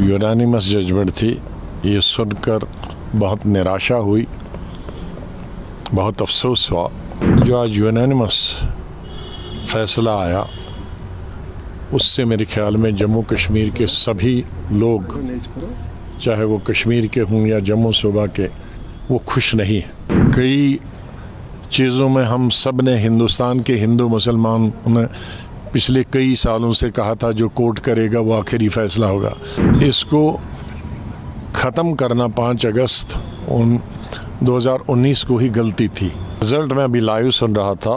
Unanimous judgement थी, ये सुनकर बहुत निराशा हुई, बहुत अफसोस हुआ। जो आज यूनानिमस फैसला आया उससे मेरे ख्याल में जम्मू कश्मीर के सभी लोग, चाहे वो कश्मीर के हों या जम्मू सूबा के, वो खुश नहीं हैं। कई चीज़ों में हम सब ने, हिंदुस्तान के हिंदू मुसलमान ने पिछले कई सालों से कहा था जो कोर्ट करेगा वो आखिरी फैसला होगा। इसको ख़त्म करना 5 अगस्त 2019 को ही गलती थी। रिज़ल्ट मैं अभी लाइव सुन रहा था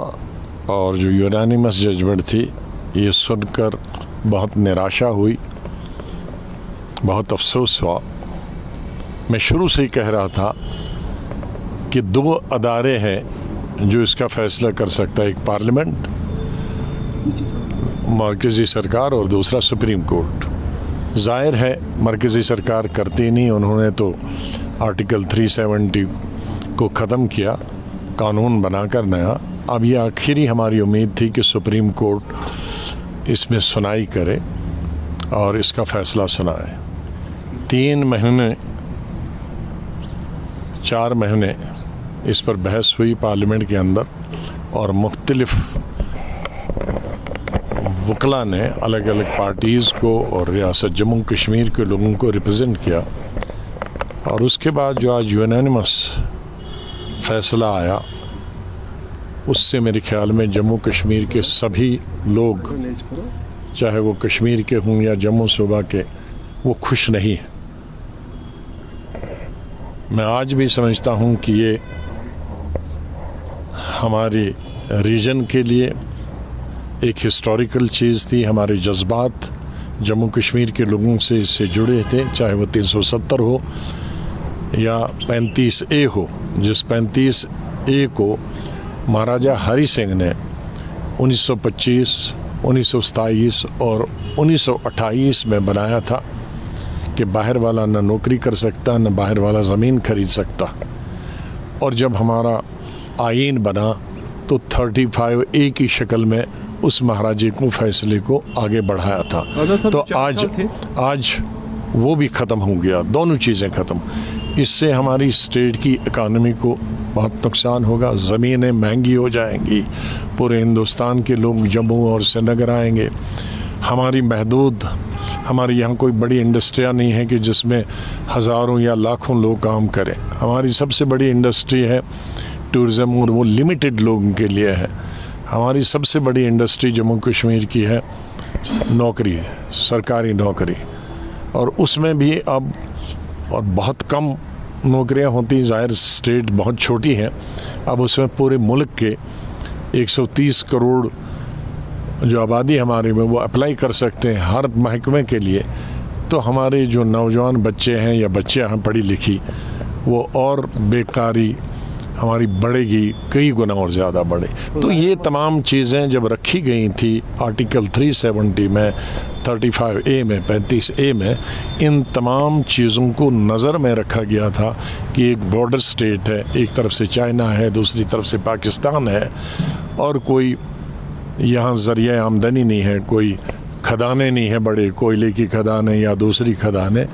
और जो यूनानिमस जजमेंट थी ये सुनकर बहुत निराशा हुई, बहुत अफसोस हुआ। मैं शुरू से ही कह रहा था कि 2 अदारे हैं जो इसका फैसला कर सकता है, एक पार्लियामेंट, मरकज़ी सरकार, और दूसरा सुप्रीम कोर्ट। जाहिर है मरकज़ी सरकार करती नहीं, उन्होंने तो आर्टिकल 370 को ख़त्म किया, कानून बनाकर नया। अब ये आखिरी हमारी उम्मीद थी कि सुप्रीम कोर्ट इसमें सुनाई करे और इसका फ़ैसला सुनाए। 3 महीने 4 महीने इस पर बहस हुई पार्लियामेंट के अंदर और मुख्तलिफ वकला ने अलग अलग पार्टीज़ को और रियासत जम्मू कश्मीर के लोगों को रिप्रेजेंट किया। और उसके बाद जो आज यूनानिमस फैसला आया उससे मेरे ख्याल में जम्मू कश्मीर के सभी लोग, चाहे वो कश्मीर के हों या जम्मू सूबा के, वो खुश नहीं हैं। मैं आज भी समझता हूँ कि ये हमारी रीजन के लिए एक हिस्टोरिकल चीज़ थी। हमारे जज्बात जम्मू कश्मीर के लोगों से इससे जुड़े थे, चाहे वो 370 हो या 35A हो, जिस 35A को महाराजा हरि सिंह ने 1925, 1927 और 1928 में बनाया था कि बाहर वाला न नौकरी कर सकता, न बाहर वाला ज़मीन खरीद सकता। और जब हमारा आईन बना तो 35A की शक्ल में उस महाराजे को फैसले को आगे बढ़ाया था। तो आज वो भी ख़त्म हो गया, दोनों चीज़ें ख़त्म। इससे हमारी स्टेट की इकानमी को बहुत नुकसान होगा, ज़मीनें महंगी हो जाएंगी, पूरे हिंदुस्तान के लोग जम्मू और श्रीनगर आएंगे। हमारी यहाँ कोई बड़ी इंडस्ट्रियाँ नहीं है कि जिसमें हज़ारों या लाखों लोग काम करें। हमारी सबसे बड़ी इंडस्ट्री है टूरिज़्म और वो लिमिटेड लोगों के लिए है। हमारी सबसे बड़ी इंडस्ट्री जम्मू कश्मीर की है नौकरी, सरकारी नौकरी, और उसमें भी अब और बहुत कम नौकरियां होती। ज़ाहिर स्टेट बहुत छोटी है, अब उसमें पूरे मुल्क के 130 करोड़ जो आबादी हमारे में वो अप्लाई कर सकते हैं हर महकमे के लिए। तो हमारे जो नौजवान बच्चे हैं या बच्चियां हैं पढ़ी लिखी, वो और बेकारी हमारी बढ़ेगी, कई गुना और ज़्यादा बढ़े। तो ये तमाम चीज़ें जब रखी गई थी आर्टिकल 370 में, 35A में, 35A में, इन तमाम चीज़ों को नज़र में रखा गया था कि एक बॉर्डर स्टेट है, एक तरफ से चाइना है, दूसरी तरफ से पाकिस्तान है, और कोई यहाँ ज़रिया आमदनी नहीं है, कोई खदानें नहीं है, बड़े कोयले की खदानें या दूसरी खदानें।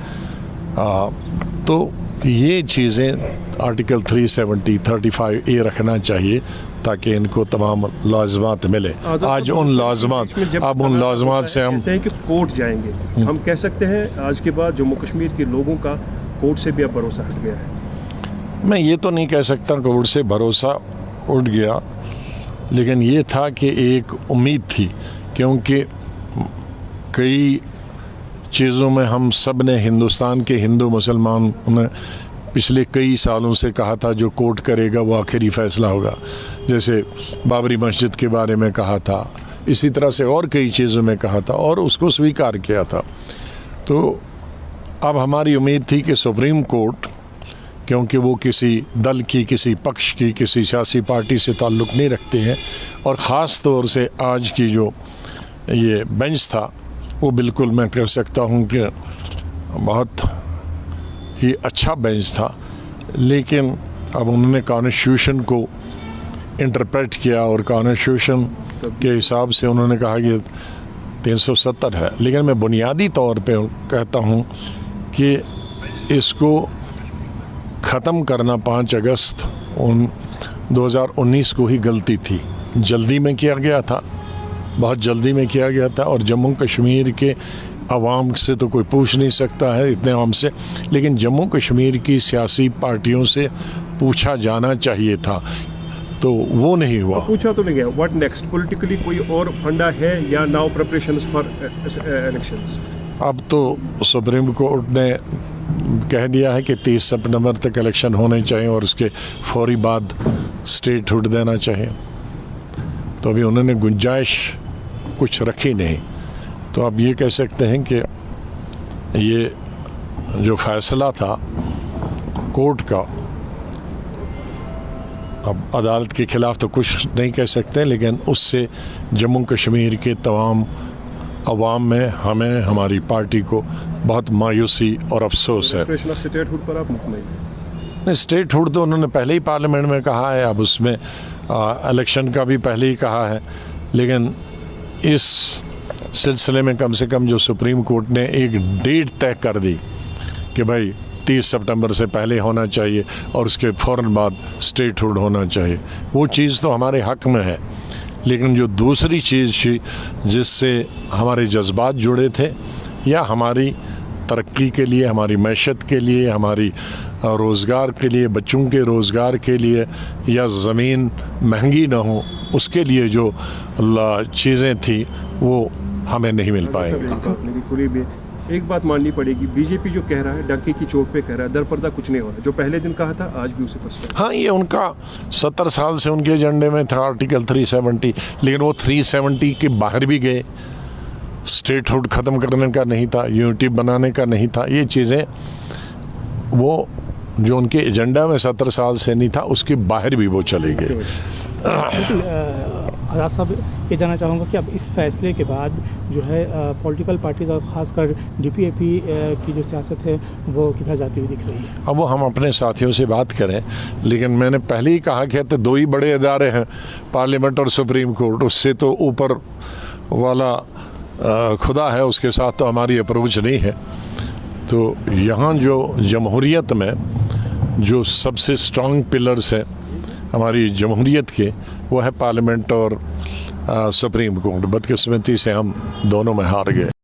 तो ये चीज़ें आर्टिकल 370, 35A रखना चाहिए ताकि इनको तमाम लाज़मात मिले। आज उन लाज़मात से हम कहते हैं कि कोर्ट जाएंगे, हम कह सकते हैं आज के बाद जम्मू कश्मीर के लोगों का कोर्ट से भी अब भरोसा हट गया है। मैं ये तो नहीं कह सकता कोर्ट से भरोसा उठ गया, लेकिन ये था कि एक उम्मीद थी, क्योंकि कई चीज़ों में हम सब ने, हिंदुस्तान के हिंदू मुसलमान ने पिछले कई सालों से कहा था जो कोर्ट करेगा वो आखिरी फैसला होगा। जैसे बाबरी मस्जिद के बारे में कहा था, इसी तरह से और कई चीज़ों में कहा था और उसको स्वीकार किया था। तो अब हमारी उम्मीद थी कि सुप्रीम कोर्ट, क्योंकि वो किसी दल की, किसी पक्ष की, किसी सियासी पार्टी से ताल्लुक़ नहीं रखते हैं, और ख़ास तौर से आज की जो ये बेंच था वो बिल्कुल मैं कह सकता हूँ कि बहुत ही अच्छा बेंच था। लेकिन अब उन्होंने कॉन्स्टिट्यूशन को इंटरप्रेट किया और कॉन्स्टिट्यूशन के हिसाब से उन्होंने कहा कि 370 है। लेकिन मैं बुनियादी तौर पे कहता हूँ कि इसको ख़त्म करना 5 अगस्त 2019 को ही गलती थी। जल्दी में किया गया था, बहुत जल्दी में किया गया था, और जम्मू कश्मीर के अवाम से तो कोई पूछ नहीं सकता है इतने आम से, लेकिन जम्मू कश्मीर की सियासी पार्टियों से पूछा जाना चाहिए था, तो वो नहीं हुआ। पूछा तो नहीं गया। What next? पॉलिटिकली कोई और फंडा है या नाउ प्रिपरेशंस फॉर इलेक्शंस? अब तो सुप्रीम कोर्ट ने कह दिया है कि 30 सितंबर तक इलेक्शन होने चाहिए और उसके फौरी बाद स्टेटहुड देना चाहिए, तो अभी उन्होंने गुंजाइश कुछ रखी नहीं। तो अब ये कह सकते हैं कि ये जो फैसला था कोर्ट का, अब अदालत के खिलाफ तो कुछ नहीं कह सकते, लेकिन उससे जम्मू कश्मीर के तमाम अवाम में, हमें, हमारी पार्टी को बहुत मायूसी और अफसोस है। स्टेटहुड पर आप मुतमईन? स्टेटहुड तो उन्होंने पहले ही पार्लियामेंट में कहा है, अब उसमें इलेक्शन का भी पहले ही कहा है, लेकिन इस सिलसिले में कम से कम जो सुप्रीम कोर्ट ने एक डेट तय कर दी कि भाई 30 सितंबर से पहले होना चाहिए और उसके फ़ौरन बाद स्टेटहुड होना चाहिए, वो चीज़ तो हमारे हक में है। लेकिन जो दूसरी चीज़ थी जिससे हमारे जज्बात जुड़े थे, या हमारी तरक्की के लिए, हमारी मैशत के लिए, हमारी रोज़गार के लिए, बच्चों के रोज़गार के लिए, या ज़मीन महंगी ना हो उसके लिए जो चीज़ें थी वो हमें नहीं मिल पाएंगी। एक बात माननी पड़ेगी, बीजेपी जो कह रहा है डंके की चोट पे कह रहा है, दरपर्दा कुछ नहीं हो रहा। जो पहले दिन कहा था आज भी उसे पछता। हाँ, ये उनका 70 साल से उनके एजेंडे में था आर्टिकल 370, लेकिन वो 370 के बाहर भी गए। स्टेटहुड ख़त्म करने का नहीं था, यूनिटी बनाने का नहीं था, ये चीज़ें वो जो उनके एजेंडा में 70 साल से नहीं था उसके बाहर भी वो चले गए। आज़ाद साहब, ये जानना चाहूँगा कि अब इस फैसले के बाद जो है पॉलिटिकल पार्टीज और ख़ासकर DPAP की जो सियासत है वो किधर जाती हुई दिख रही है? अब वो हम अपने साथियों से बात करें, लेकिन मैंने पहले ही कहा कि तो 2 ही बड़े इदारे हैं, पार्लियामेंट और सुप्रीम कोर्ट, उससे तो ऊपर वाला खुदा है, उसके साथ तो हमारी अप्रोच नहीं है। तो यहाँ जो जमहूरियत में जो सबसे स्ट्रॉन्ग पिलर्स हैं हमारी जमहूरियत के, वो है पार्लियामेंट और सुप्रीम कोर्ट। बदकिस्मती से हम दोनों में हार गए।